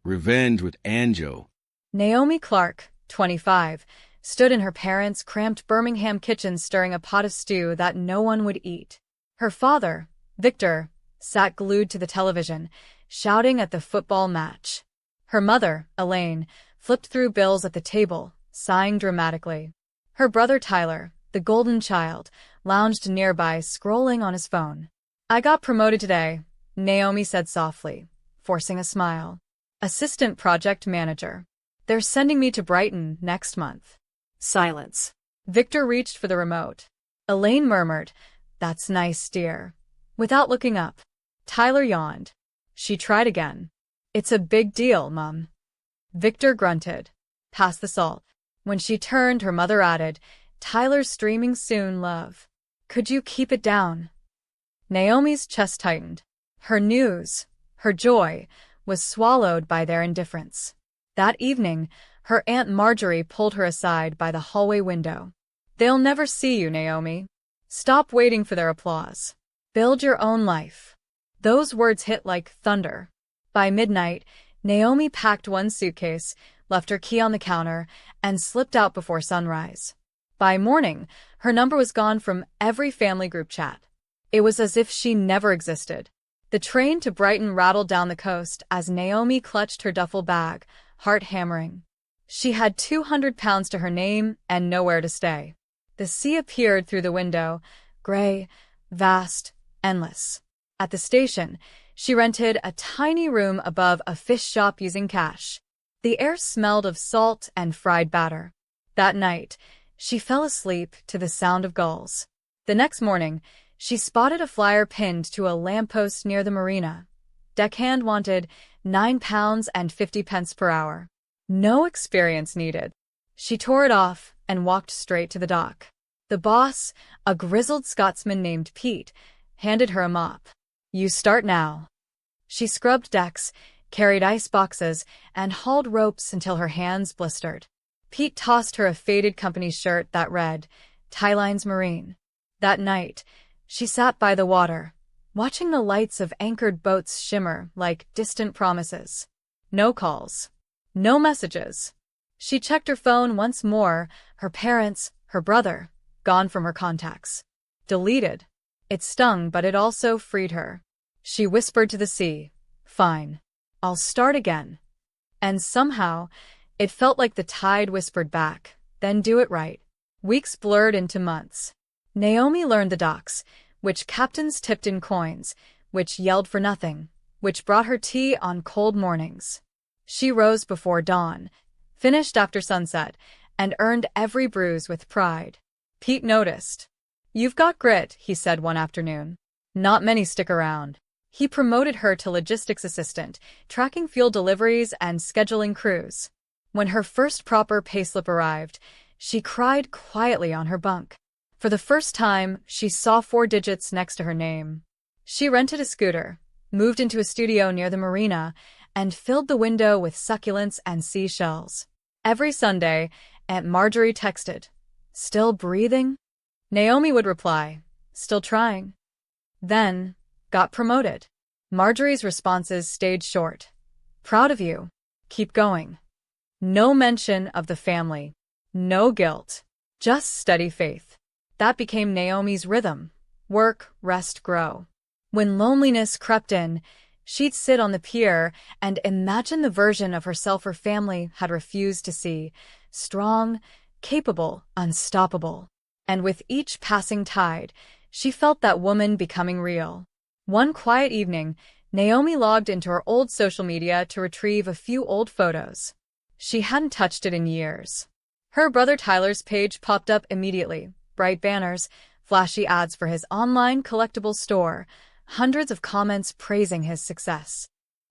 Revenge with Anjo. Naomi Clarke, 25, stood in her parents' cramped Birmingham kitchen stirring a pot of stew that no one would eat. Her father, Victor, sat glued to the television, shouting at the football match. Her mother, Elaine, flipped through bills at the table, sighing dramatically. Her brother Tyler, the golden child, lounged nearby, scrolling on his phone. "I got promoted today," Naomi said softly, forcing a smile. "Assistant project manager. They're sending me to Brighton next month." Silence. Victor reached for the remote. Elaine murmured, "That's nice, dear," without looking up. Tyler yawned. She tried again. "It's a big deal, Mum." Victor grunted. "Pass the salt." When she turned, her mother added, "Tyler's streaming soon, love. Could you keep it down?" Naomi's chest tightened. Her news, her joy, was swallowed by their indifference. That evening, her Aunt Marjorie pulled her aside by the hallway window. "They'll never see you, Naomi. Stop waiting for their applause. Build your own life." Those words hit like thunder. By midnight, Naomi packed one suitcase, left her key on the counter, and slipped out before sunrise. By morning, her number was gone from every family group chat. It was as if she never existed. The train to Brighton rattled down the coast as Naomi clutched her duffel bag, heart hammering. She had £200 to her name and nowhere to stay. The sea appeared through the window, gray, vast, endless. At the station, she rented a tiny room above a fish shop using cash. The air smelled of salt and fried batter. That night, she fell asleep to the sound of gulls. The next morning, she spotted a flyer pinned to a lamppost near the marina. Deckhand wanted £9.50 per hour. No experience needed. She tore it off and walked straight to the dock. The boss, a grizzled Scotsman named Pete, handed her a mop. "You start now." She scrubbed decks, carried ice boxes, and hauled ropes until her hands blistered. Pete tossed her a faded company shirt that read, "Tylines Marine." That night, she sat by the water, watching the lights of anchored boats shimmer like distant promises. No calls. No messages. She checked her phone once more, her parents, her brother, gone from her contacts. Deleted. It stung, but it also freed her. She whispered to the sea, "Fine. I'll start again." And somehow, it felt like the tide whispered back, "Then do it right." Weeks blurred into months. Naomi learned the docks, which captains tipped in coins, which yelled for nothing, which brought her tea on cold mornings. She rose before dawn, finished after sunset, and earned every bruise with pride. Pete noticed. "You've got grit," he said one afternoon. "Not many stick around." He promoted her to logistics assistant, tracking fuel deliveries and scheduling crews. When her first proper payslip arrived, she cried quietly on her bunk. For the first time, she saw 4 digits next to her name. She rented a scooter, moved into a studio near the marina, and filled the window with succulents and seashells. Every Sunday, Aunt Marjorie texted, "Still breathing?" Naomi would reply, "Still trying." Then, got promoted. Marjorie's responses stayed short. "Proud of you. Keep going." No mention of the family. No guilt. Just steady faith. That became Naomi's rhythm. Work, rest, grow. When loneliness crept in, she'd sit on the pier and imagine the version of herself her family had refused to see. Strong, capable, unstoppable. And with each passing tide, she felt that woman becoming real. One quiet evening, Naomi logged into her old social media to retrieve a few old photos. She hadn't touched it in years. Her brother Tyler's page popped up immediately. Bright banners, flashy ads for his online collectible store, hundreds of comments praising his success.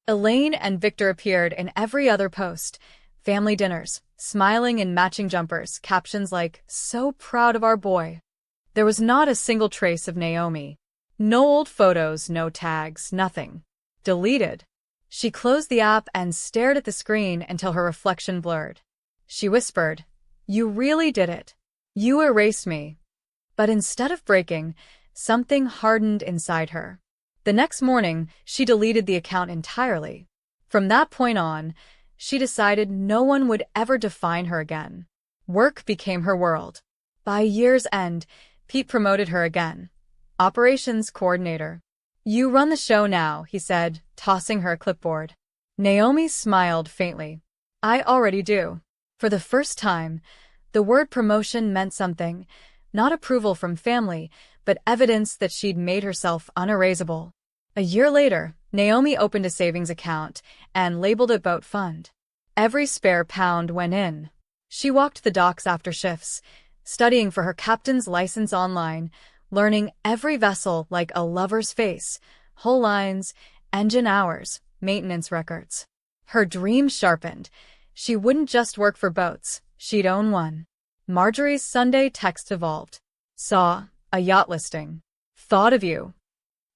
Elaine and Victor appeared in every other post. Family dinners, smiling in matching jumpers, captions like, "So proud of our boy." There was not a single trace of Naomi. No old photos, no tags, nothing. Deleted. She closed the app and stared at the screen until her reflection blurred. She whispered, "You really did it. You erased me." But instead of breaking, something hardened inside her. The next morning, she deleted the account entirely. From that point on, she decided no one would ever define her again. Work became her world. By year's end, Pete promoted her again. Operations coordinator. "You run the show now," he said, tossing her a clipboard. Naomi smiled faintly. "I already do." For the first time, the word promotion meant something, not approval from family, but evidence that she'd made herself unerasable. A year later, Naomi opened a savings account and labeled it Boat Fund. Every spare pound went in. She walked the docks after shifts, studying for her captain's license online, learning every vessel like a lover's face, hull lines, engine hours, maintenance records. Her dream sharpened. She wouldn't just work for boats, she'd own one. Marjorie's Sunday text evolved. "Saw a yacht listing. Thought of you."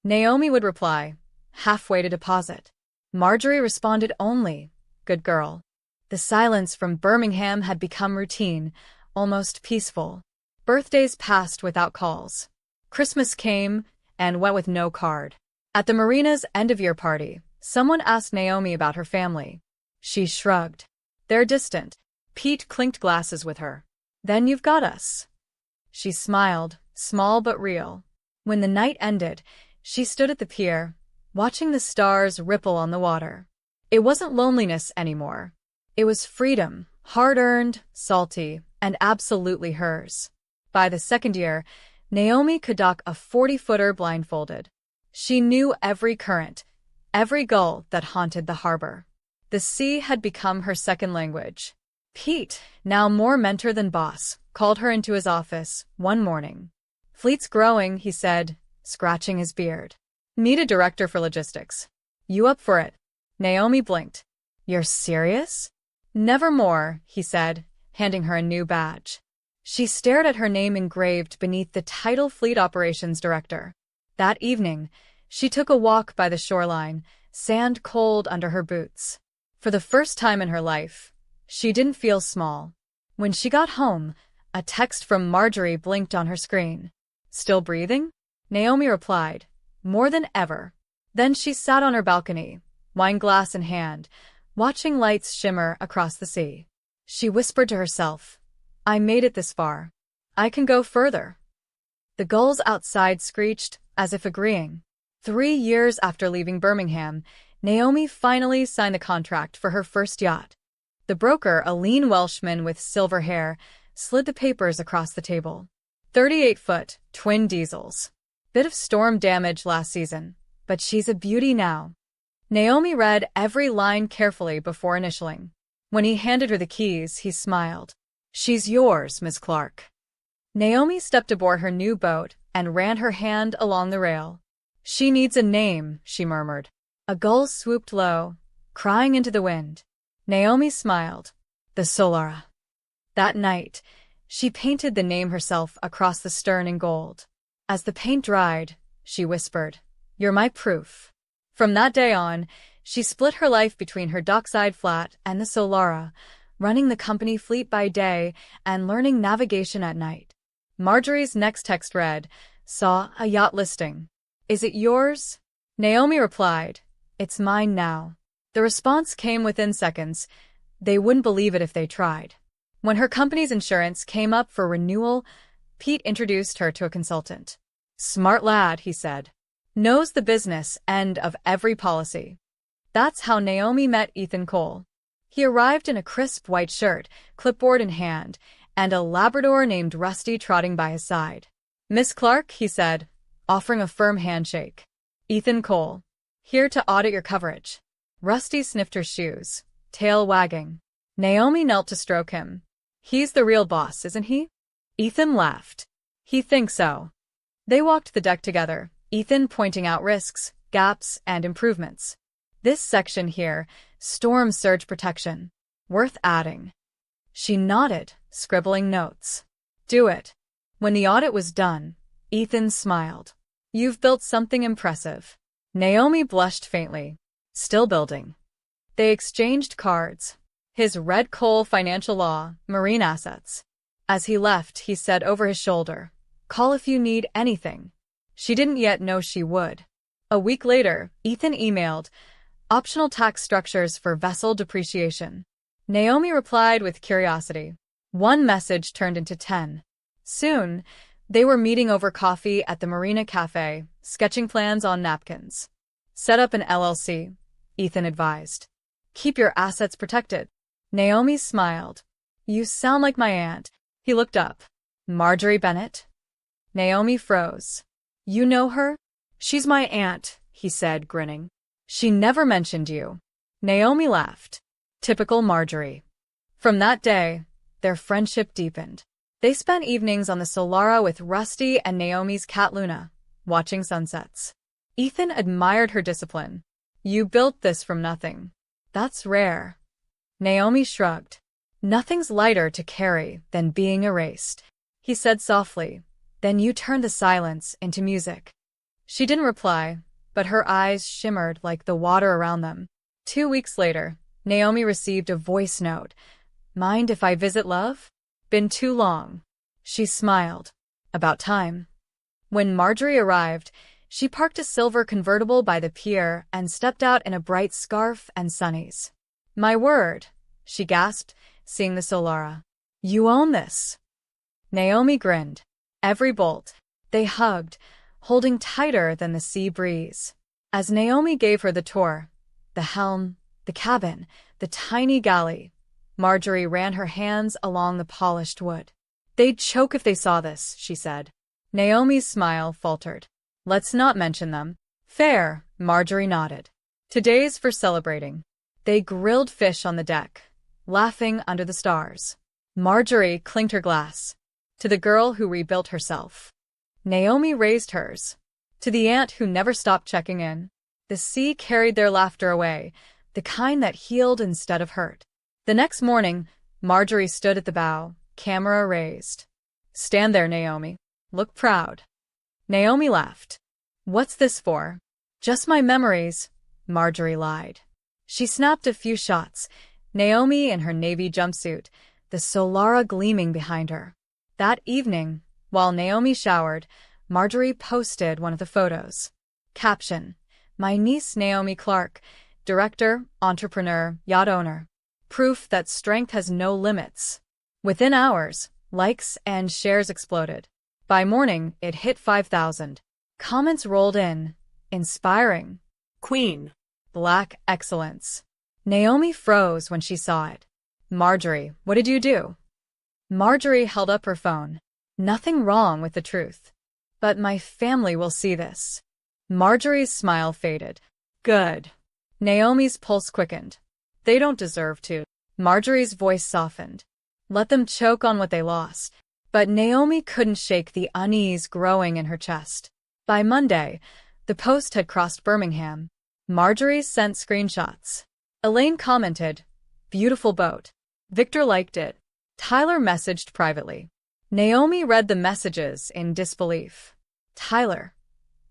Naomi would reply, "Halfway to deposit." Marjorie responded only, "Good girl." The silence from Birmingham had become routine, almost peaceful. Birthdays passed without calls. Christmas came and went with no card. At the marina's end-of-year party, someone asked Naomi about her family. She shrugged. "They're distant." Pete clinked glasses with her. "Then you've got us." She smiled, small but real. When the night ended, she stood at the pier, watching the stars ripple on the water. It wasn't loneliness anymore. It was freedom, hard-earned, salty, and absolutely hers. By the second year, Naomi could dock a 40-footer blindfolded. She knew every current, every gull that haunted the harbor. The sea had become her second language. Pete, now more mentor than boss, called her into his office one morning. "Fleet's growing," he said, scratching his beard. "Meet a director for logistics. You up for it?" Naomi blinked. "You're serious?" "Nevermore," he said, handing her a new badge. She stared at her name engraved beneath the title Fleet Operations Director. That evening, she took a walk by the shoreline, sand cold under her boots. For the first time in her life, she didn't feel small. When she got home, a text from Marjorie blinked on her screen. "Still breathing?" Naomi replied, "More than ever." Then she sat on her balcony, wine glass in hand, watching lights shimmer across the sea. She whispered to herself, "I made it this far. I can go further." The gulls outside screeched, as if agreeing. 3 years after leaving Birmingham, Naomi finally signed the contract for her first yacht. The broker, a lean Welshman with silver hair, slid the papers across the table. 38-foot, twin diesels. Bit of storm damage last season, but she's a beauty now. Naomi read every line carefully before initialing. When he handed her the keys, he smiled. "She's yours, Miss Clarke." Naomi stepped aboard her new boat and ran her hand along the rail. "She needs a name," she murmured. A gull swooped low, crying into the wind. Naomi smiled. "The Solara." That night, she painted the name herself across the stern in gold. As the paint dried, she whispered, "You're my proof." From that day on, she split her life between her dockside flat and the Solara, running the company fleet by day and learning navigation at night. Marjorie's next text read, "Saw a yacht listing. Is it yours?" Naomi replied, "It's mine now." The response came within seconds. They wouldn't believe it if they tried. When her company's insurance came up for renewal, Pete introduced her to a consultant. "Smart lad," he said. "Knows the business end of every policy." That's how Naomi met Ethan Cole. He arrived in a crisp white shirt, clipboard in hand, and a Labrador named Rusty trotting by his side. "Miss Clarke," he said, offering a firm handshake. "Ethan Cole. Here to audit your coverage." Rusty sniffed her shoes, tail wagging. Naomi knelt to stroke him. "He's the real boss, isn't he?" Ethan laughed. "He thinks so." They walked the deck together, Ethan pointing out risks, gaps, and improvements. "This section here, storm surge protection. Worth adding." She nodded, scribbling notes. "Do it." When the audit was done, Ethan smiled. "You've built something impressive." Naomi blushed faintly. "Still building." They exchanged cards. His red coal, financial law, marine assets. As he left, he said over his shoulder, "Call if you need anything." She didn't yet know she would. A week later, Ethan emailed, Optional tax structures for vessel depreciation. Naomi replied with curiosity. One message turned into 10. Soon, they were meeting over coffee at the Marina Cafe, sketching plans on napkins. Set up an LLC, Ethan advised. Keep your assets protected. Naomi smiled. You sound like my aunt. He looked up. Marjorie Bennett? Naomi froze. You know her? She's my aunt, he said, grinning. She never mentioned you. Naomi laughed. Typical Marjorie. From that day, their friendship deepened. They spent evenings on the Solara with Rusty and Naomi's cat Luna, watching sunsets. Ethan admired her discipline. You built this from nothing. That's rare. Naomi shrugged. Nothing's lighter to carry than being erased. He said softly, then you turned the silence into music. She didn't reply, but her eyes shimmered like the water around them. 2 weeks later, Naomi received a voice note. Mind if I visit, love? Been too long. She smiled. About time. When Marjorie arrived, she parked a silver convertible by the pier and stepped out in a bright scarf and sunnies. My word, she gasped, seeing the Solara. You own this. Naomi grinned. Every bolt. They hugged, holding tighter than the sea breeze. As Naomi gave her the tour, the helm, the cabin, the tiny galley, Marjorie ran her hands along the polished wood. They'd choke if they saw this, she said. Naomi's smile faltered. Let's not mention them. Fair, Marjorie nodded. Today's for celebrating. They grilled fish on the deck, laughing under the stars. Marjorie clinked her glass. To the girl who rebuilt herself. Naomi raised hers. To the aunt who never stopped checking in. The sea carried their laughter away, the kind that healed instead of hurt. The next morning, Marjorie stood at the bow, camera raised. Stand there, Naomi. Look proud. Naomi laughed. What's this for? Just my memories, Marjorie lied. She snapped a few shots, Naomi in her navy jumpsuit, the Solara gleaming behind her. That evening, while Naomi showered, Marjorie posted one of the photos. Caption: My niece Naomi Clarke, director, entrepreneur, yacht owner. Proof that strength has no limits. Within hours, likes and shares exploded. By morning, it hit 5,000. Comments rolled in. Inspiring. Queen. Black excellence. Naomi froze when she saw it. Marjorie, what did you do? Marjorie held up her phone. Nothing wrong with the truth. But my family will see this. Marjorie's smile faded. Good. Naomi's pulse quickened. They don't deserve to. Marjorie's voice softened. Let them choke on what they lost. But Naomi couldn't shake the unease growing in her chest. By Monday, the post had crossed Birmingham. Marjorie sent screenshots. Elaine commented, beautiful boat. Victor liked it. Tyler messaged privately. Naomi read the messages in disbelief. Tyler,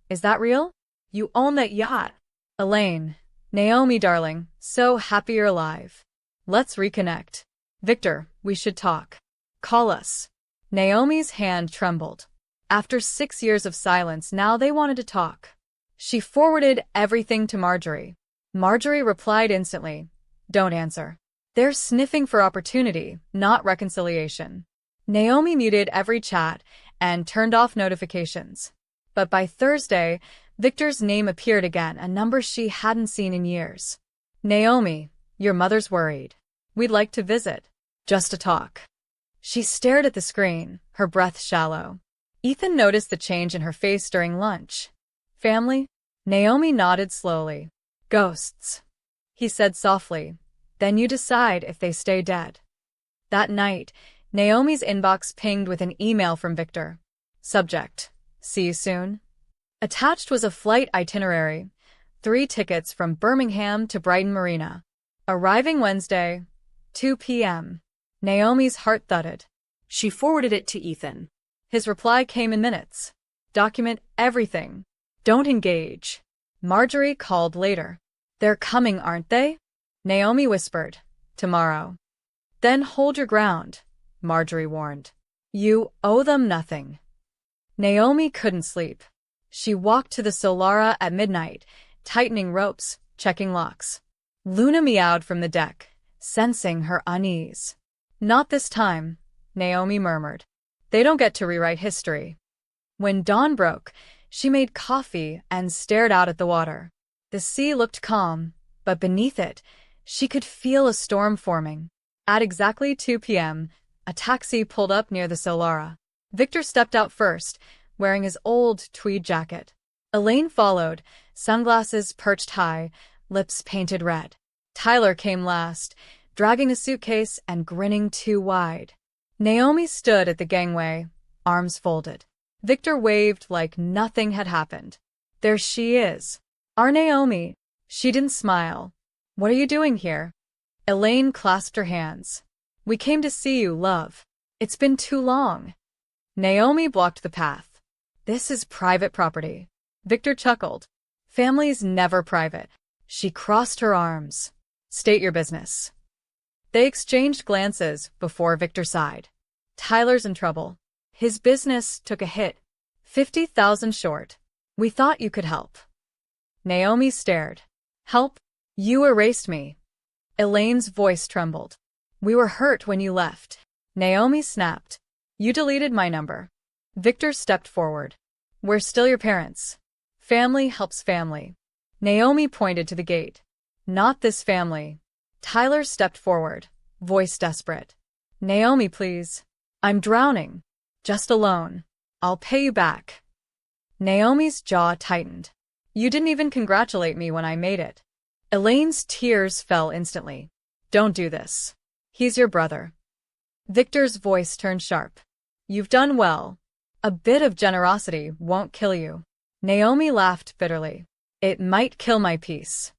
is that real? You own that yacht. Elaine, Naomi darling, so happy you're alive. Let's reconnect. Victor, we should talk. Call us. Naomi's hand trembled. After 6 years of silence, now they wanted to talk. She forwarded everything to Marjorie. Marjorie replied instantly. Don't answer. They're sniffing for opportunity, not reconciliation. Naomi muted every chat and turned off notifications. But by Thursday, Victor's name appeared again, a number she hadn't seen in years. Naomi, your mother's worried. We'd like to visit. Just to talk. She stared at the screen, her breath shallow. Ethan noticed the change in her face during lunch. Family? Naomi nodded slowly. Ghosts. He said softly. Then you decide if they stay dead. That night, Naomi's inbox pinged with an email from Victor. Subject: See you soon. Attached was a flight itinerary. 3 tickets from Birmingham to Brighton Marina. Arriving Wednesday, 2 p.m. Naomi's heart thudded. She forwarded it to Ethan. His reply came in minutes. Document everything. Don't engage. Marjorie called later. They're coming, aren't they? Naomi whispered. Tomorrow. Then hold your ground, Marjorie warned. You owe them nothing. Naomi couldn't sleep. She walked to the Solara at midnight, tightening ropes, checking locks. Luna meowed from the deck, sensing her unease. Not this time, Naomi murmured. They don't get to rewrite history. When dawn broke, she made coffee and stared out at the water. The sea looked calm, but beneath it, she could feel a storm forming. At exactly 2 p.m., a taxi pulled up near the Solara. Victor stepped out first, wearing his old tweed jacket. Elaine followed, sunglasses perched high, lips painted red. Tyler came last, dragging a suitcase and grinning too wide. Naomi stood at the gangway, arms folded. Victor waved like nothing had happened. There she is. Our Naomi. She didn't smile. What are you doing here? Elaine clasped her hands. We came to see you, love. It's been too long. Naomi blocked the path. This is private property. Victor chuckled. Family's never private. She crossed her arms. State your business. They exchanged glances before Victor sighed. Tyler's in trouble. His business took a hit. 50,000 short. We thought you could help. Naomi stared. Help? You erased me. Elaine's voice trembled. We were hurt when you left. Naomi snapped. You deleted my number. Victor stepped forward. We're still your parents. Family helps family. Naomi pointed to the gate. Not this family. Tyler stepped forward, voice desperate. Naomi, please. I'm drowning. Just a loan. I'll pay you back. Naomi's jaw tightened. You didn't even congratulate me when I made it. Elaine's tears fell instantly. Don't do this. He's your brother. Victor's voice turned sharp. You've done well. A bit of generosity won't kill you. Naomi laughed bitterly. It might kill my peace.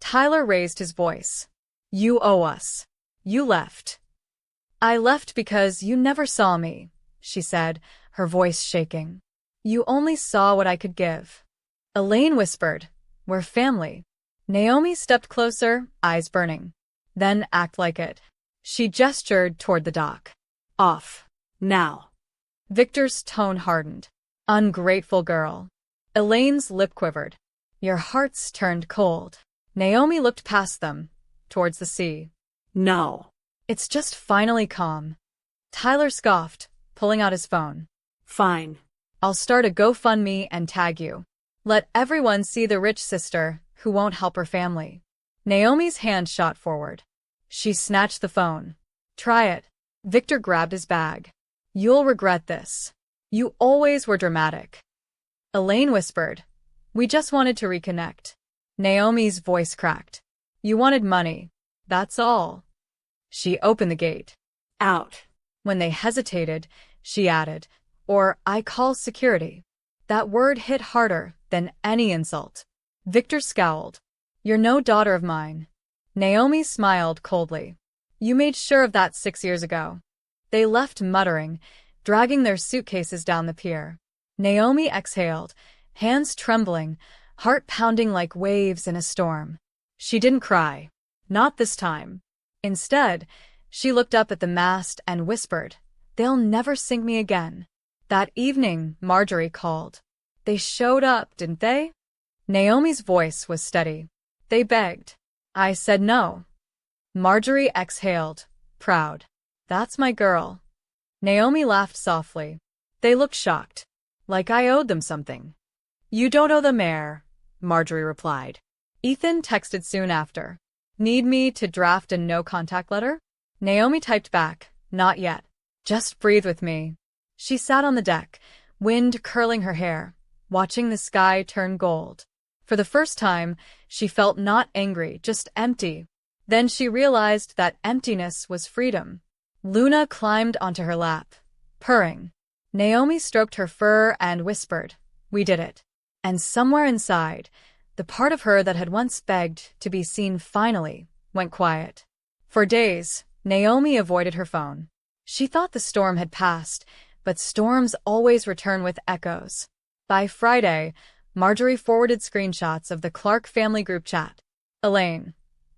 Tyler raised his voice. You owe us. You left. I left because you never saw me, she said, her voice shaking. You only saw what I could give. Elaine whispered, we're family. Naomi stepped closer, eyes burning. Then act like it. She gestured toward the dock. Off. Now. Victor's tone hardened. Ungrateful girl. Elaine's lip quivered. Your hearts turned cold. Naomi looked past them, towards the sea. No. It's just finally calm. Tyler scoffed, pulling out his phone. Fine. I'll start a GoFundMe and tag you. Let everyone see the rich sister who won't help her family. Naomi's hand shot forward. She snatched the phone. Try it. Victor grabbed his bag. You'll regret this. You always were dramatic. Elaine whispered. We just wanted to reconnect. Naomi's voice cracked. You wanted money. That's all. She opened the gate. Out. When they hesitated, she added, or I call security. That word hit harder than any insult. Victor scowled. You're no daughter of mine. Naomi smiled coldly. You made sure of that 6 years ago. They left muttering, dragging their suitcases down the pier. Naomi exhaled, hands trembling, heart pounding like waves in a storm. She didn't cry. Not this time. Instead, she looked up at the mast and whispered, They'll never sink me again. That evening, Marjorie called. They showed up, didn't they? Naomi's voice was steady. They begged. I said no. Marjorie exhaled, proud. That's my girl. Naomi laughed softly. They looked shocked. Like I owed them something. You don't owe them air, Marjorie replied. Ethan texted soon after. Need me to draft a no-contact letter? Naomi typed back, not yet. Just breathe with me. She sat on the deck, wind curling her hair, watching the sky turn gold. For the first time, she felt not angry, just empty. Then she realized that emptiness was freedom. Luna climbed onto her lap, purring. Naomi stroked her fur and whispered, We did it. And somewhere inside, the part of her that had once begged to be seen finally went quiet. For days, Naomi avoided her phone. She thought the storm had passed, but storms always return with echoes. By Friday, Marjorie forwarded screenshots of the Clarke family group chat. Elaine,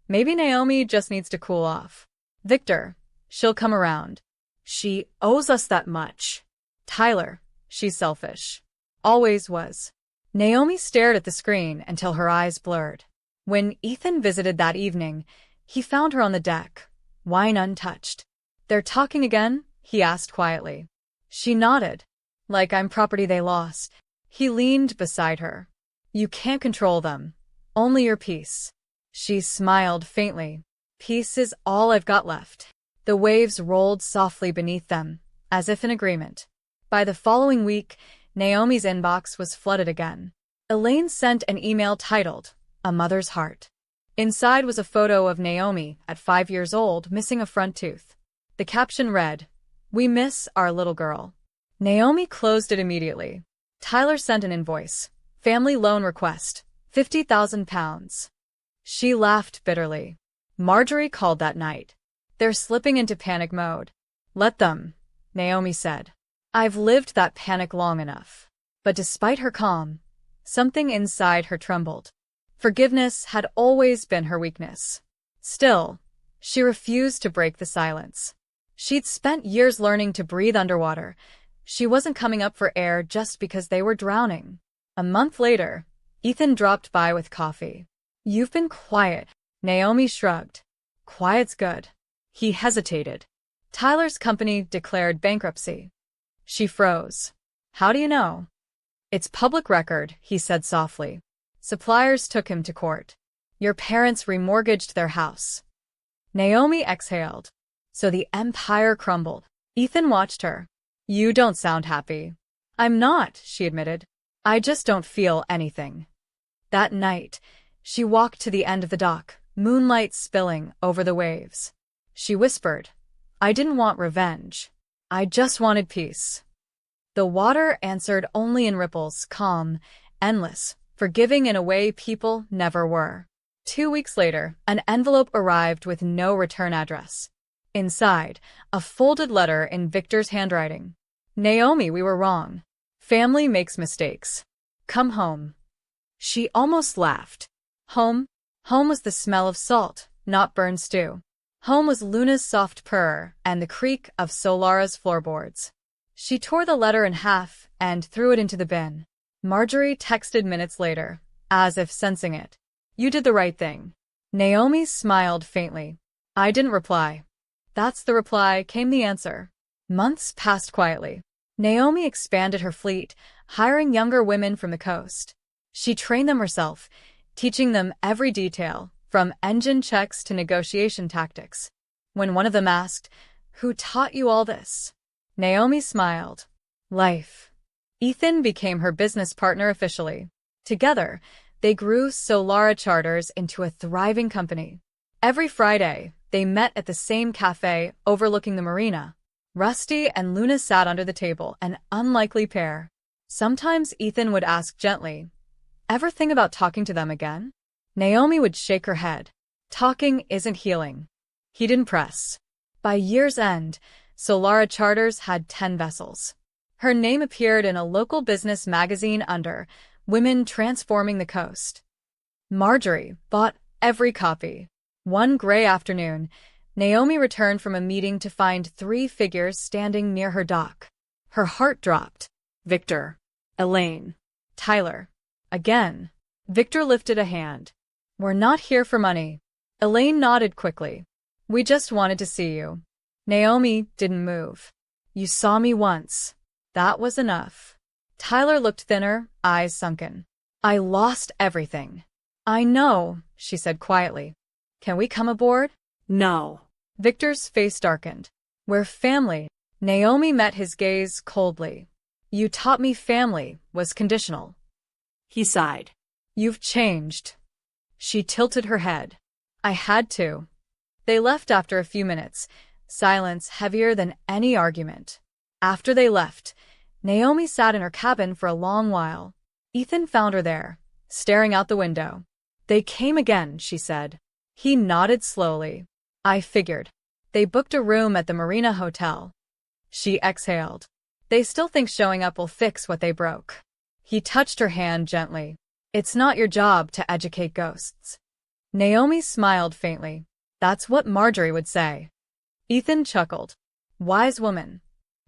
maybe Naomi just needs to cool off. Victor, she'll come around. She owes us that much. Tyler, she's selfish. Always was. Naomi stared at the screen until her eyes blurred. When Ethan visited that evening, he found her on the deck, wine untouched. "They're talking again?" he asked quietly. She nodded. "Like I'm property they lost." He leaned beside her. "You can't control them. Only your peace." She smiled faintly. "Peace is all I've got left." The waves rolled softly beneath them, as if in agreement. By the following week, Naomi's inbox was flooded again. Elaine sent an email titled, "A Mother's Heart." Inside was a photo of Naomi, at 5 years old, missing a front tooth. The caption read, "We miss our little girl." Naomi closed it immediately. Tyler sent an invoice. Family loan request, £50,000. She laughed bitterly. Marjorie called that night. "They're slipping into panic mode." "Let them," Naomi said. "I've lived that panic long enough." But despite her calm, something inside her trembled. Forgiveness had always been her weakness. Still, she refused to break the silence. She'd spent years learning to breathe underwater. She wasn't coming up for air just because they were drowning. A month later, Ethan dropped by with coffee. "You've been quiet." Naomi shrugged. "Quiet's good." He hesitated. "Tyler's company declared bankruptcy." She froze. "How do you know?" "It's public record," he said softly. "Suppliers took him to court. Your parents remortgaged their house." Naomi exhaled. So the empire crumbled. Ethan watched her. "You don't sound happy." "I'm not," she admitted. "I just don't feel anything." That night, she walked to the end of the dock, moonlight spilling over the waves. She whispered, "I didn't want revenge. I just wanted peace." The water answered only in ripples, calm, endless, forgiving in a way people never were. 2 weeks later, an envelope arrived with no return address. Inside, a folded letter in Victor's handwriting. "Naomi, we were wrong. Family makes mistakes. Come home." She almost laughed. Home? Home was the smell of salt, not burned stew. Home was Luna's soft purr and the creak of Solara's floorboards. She tore the letter in half and threw it into the bin. Marjorie texted minutes later, as if sensing it. "You did the right thing." Naomi smiled faintly. "I didn't reply." "That's the reply," came the answer. Months passed quietly. Naomi expanded her fleet, hiring younger women from the coast. She trained them herself, teaching them every detail, from engine checks to negotiation tactics. When one of them asked, "Who taught you all this?" Naomi smiled. "Life." Ethan became her business partner officially. Together, they grew Solara Charters into a thriving company. Every Friday, they met at the same cafe overlooking the marina. Rusty and Luna sat under the table, an unlikely pair. Sometimes Ethan would ask gently, "Ever think about talking to them again?" Naomi would shake her head. "Talking isn't healing." He didn't press. By year's end, Solara Charters had 10 vessels. Her name appeared in a local business magazine under "Women Transforming the Coast." Marjorie bought every copy. One gray afternoon, Naomi returned from a meeting to find 3 figures standing near her dock. Her heart dropped. Victor. Elaine. Tyler. Again. Victor lifted a hand. "We're not here for money." Elaine nodded quickly. "We just wanted to see you." Naomi didn't move. "You saw me once. That was enough." Tyler looked thinner, eyes sunken. "I lost everything." "I know," she said quietly. "Can we come aboard?" No. Victor's face darkened. "We're family." Naomi met his gaze coldly. "You taught me family was conditional." He sighed. "You've changed." She tilted her head. "I had to." They left after a few minutes, silence heavier than any argument. After they left, Naomi sat in her cabin for a long while. Ethan found her there, staring out the window. "They came again," she said. He nodded slowly. "I figured." They booked a room at the Marina Hotel. She exhaled. "They still think showing up will fix what they broke." He touched her hand gently. "It's not your job to educate ghosts." Naomi smiled faintly. "That's what Marjorie would say." Ethan chuckled. "Wise woman."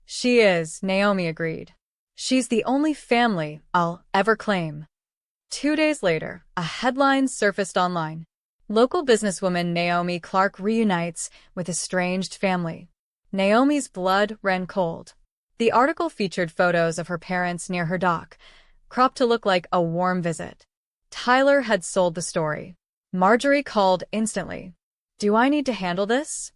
"She is," Naomi agreed. "She's the only family I'll ever claim." 2 days later, a headline surfaced online. Local businesswoman Naomi Clarke reunites with estranged family. Naomi's blood ran cold. The article featured photos of her parents near her dock, cropped to look like a warm visit. Tyler had sold the story. Marjorie called instantly. "Do I need to handle this?"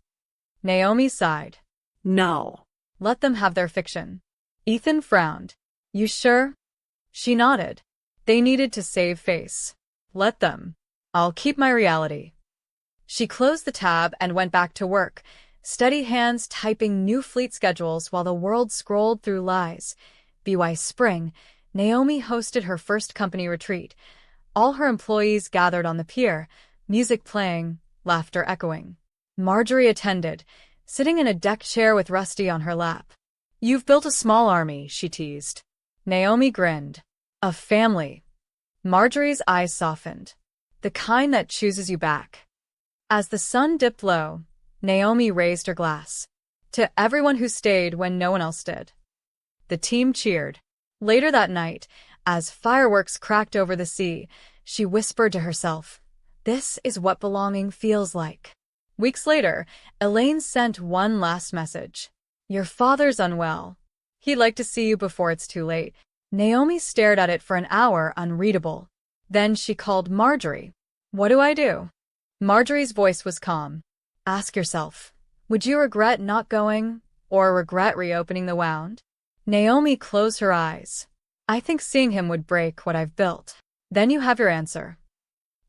Naomi sighed. No. Let them have their fiction. Ethan frowned. You sure? She nodded. They needed to save face. Let them. I'll keep my reality. She closed the tab and went back to work, steady hands typing new fleet schedules while the world scrolled through lies. BY Spring, Naomi hosted her first company retreat. All her employees gathered on the pier, music playing, laughter echoing. Marjorie attended, sitting in a deck chair with Rusty on her lap. You've built a small army, she teased. Naomi grinned. A family. Marjorie's eyes softened. The kind that chooses you back. As the sun dipped low, Naomi raised her glass. To everyone who stayed when no one else did. The team cheered. Later that night, as fireworks cracked over the sea, she whispered to herself, "This is what belonging feels like." Weeks later, Elaine sent one last message. "Your father's unwell. He'd like to see you before it's too late." Naomi stared at it for an hour, unreadable. Then she called Marjorie. "What do I do?" Marjorie's voice was calm. "Ask yourself, would you regret not going, or regret reopening the wound?" Naomi closed her eyes. "I think seeing him would break what I've built. Then you have your answer."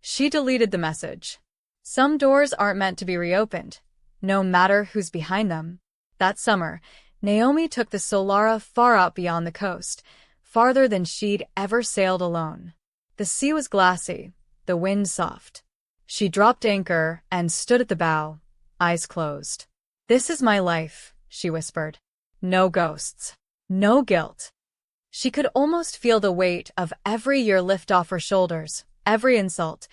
She deleted the message. Some doors aren't meant to be reopened, no matter who's behind them. That summer, Naomi took the Solara far out beyond the coast, farther than she'd ever sailed alone. The sea was glassy, the wind soft. She dropped anchor and stood at the bow, eyes closed. "This is my life," she whispered. "No ghosts. No guilt." She could almost feel the weight of every year lift off her shoulders, every insult,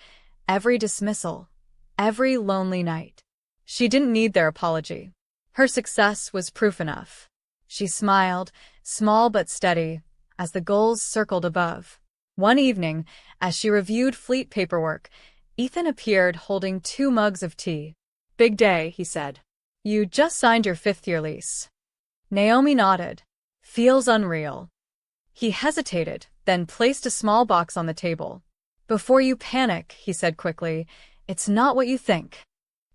every dismissal, every lonely night. She didn't need their apology. Her success was proof enough. She smiled, small but steady, as the gulls circled above. One evening, as she reviewed fleet paperwork, Ethan appeared holding 2 mugs of tea. "Big day," he said. "You just signed your 5th-year lease." Naomi nodded. "Feels unreal." He hesitated, then placed a small box on the table. "Before you panic," he said quickly, "it's not what you think."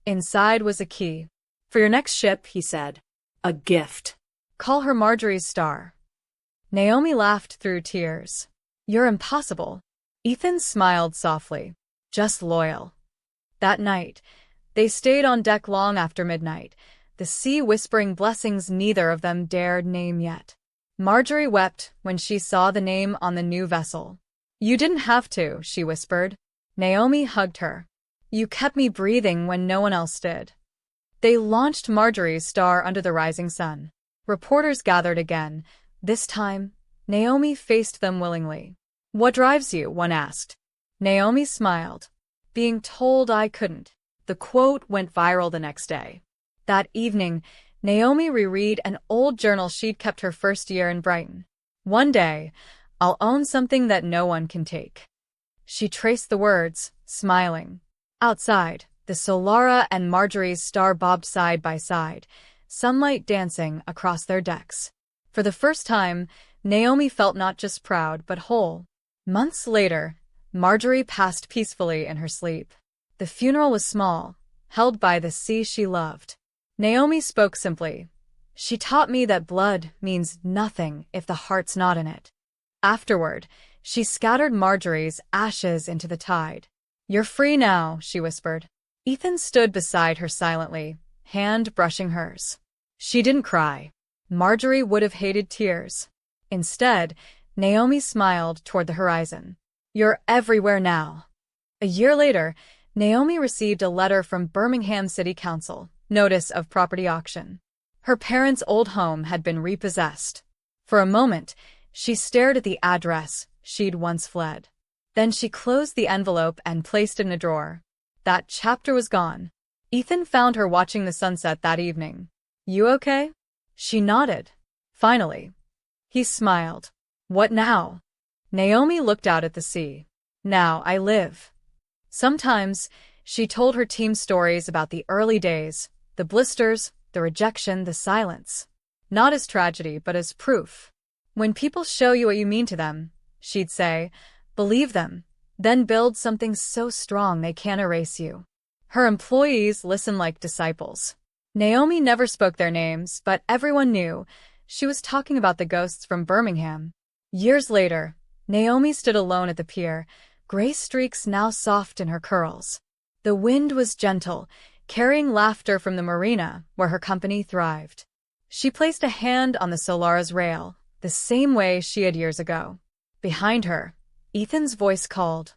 Inside was a key. "For your next ship," he said. "A gift. Call her Marjorie's star." Naomi laughed through tears. "You're impossible." Ethan smiled softly. "Just loyal." That night, they stayed on deck long after midnight, the sea whispering blessings neither of them dared name yet. Marjorie wept when she saw the name on the new vessel. "You didn't have to," she whispered. Naomi hugged her. "You kept me breathing when no one else did." They launched Marjorie's star under the rising sun. Reporters gathered again. This time, Naomi faced them willingly. "What drives you?" one asked. Naomi smiled. "Being told I couldn't." The quote went viral the next day. That evening, Naomi reread an old journal she'd kept her first year in Brighton. "One day, I'll own something that no one can take." She traced the words, smiling. Outside, the Solara and Marjorie's star bobbed side by side, sunlight dancing across their decks. For the first time, Naomi felt not just proud but whole. Months later, Marjorie passed peacefully in her sleep. The funeral was small, held by the sea she loved. Naomi spoke simply. "She taught me that blood means nothing if the heart's not in it." Afterward, she scattered Marjorie's ashes into the tide. "You're free now," she whispered. Ethan stood beside her silently, hand brushing hers. She didn't cry. Marjorie would have hated tears. Instead, Naomi smiled toward the horizon. "You're everywhere now." A year later, Naomi received a letter from Birmingham City Council, notice of property auction. Her parents' old home had been repossessed. For a moment, she stared at the address she'd once fled. Then she closed the envelope and placed it in a drawer. That chapter was gone. Ethan found her watching the sunset that evening. "You okay?" She nodded. "Finally." He smiled. "What now?" Naomi looked out at the sea. Now I live. Sometimes, she told her team stories about the early days, the blisters, the rejection, the silence. Not as tragedy, but as proof. When people show you what you mean to them, she'd say, believe them, then build something so strong they can't erase you. Her employees listened like disciples. Naomi never spoke their names, but everyone knew she was talking about the ghosts from Birmingham. Years later, Naomi stood alone at the pier, gray streaks now soft in her curls. The wind was gentle, carrying laughter from the marina where her company thrived. She placed a hand on the Solara's rail, the same way she had years ago. Behind her, Ethan's voice called,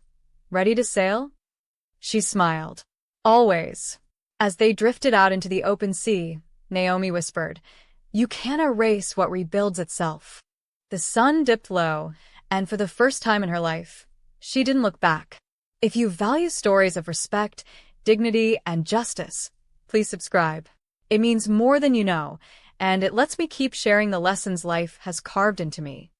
"Ready to sail?" She smiled. "Always." As they drifted out into the open sea, Naomi whispered, "You can't erase what rebuilds itself." The sun dipped low, and for the first time in her life, she didn't look back. If you value stories of respect, dignity, and justice, please subscribe. It means more than you know, and it lets me keep sharing the lessons life has carved into me.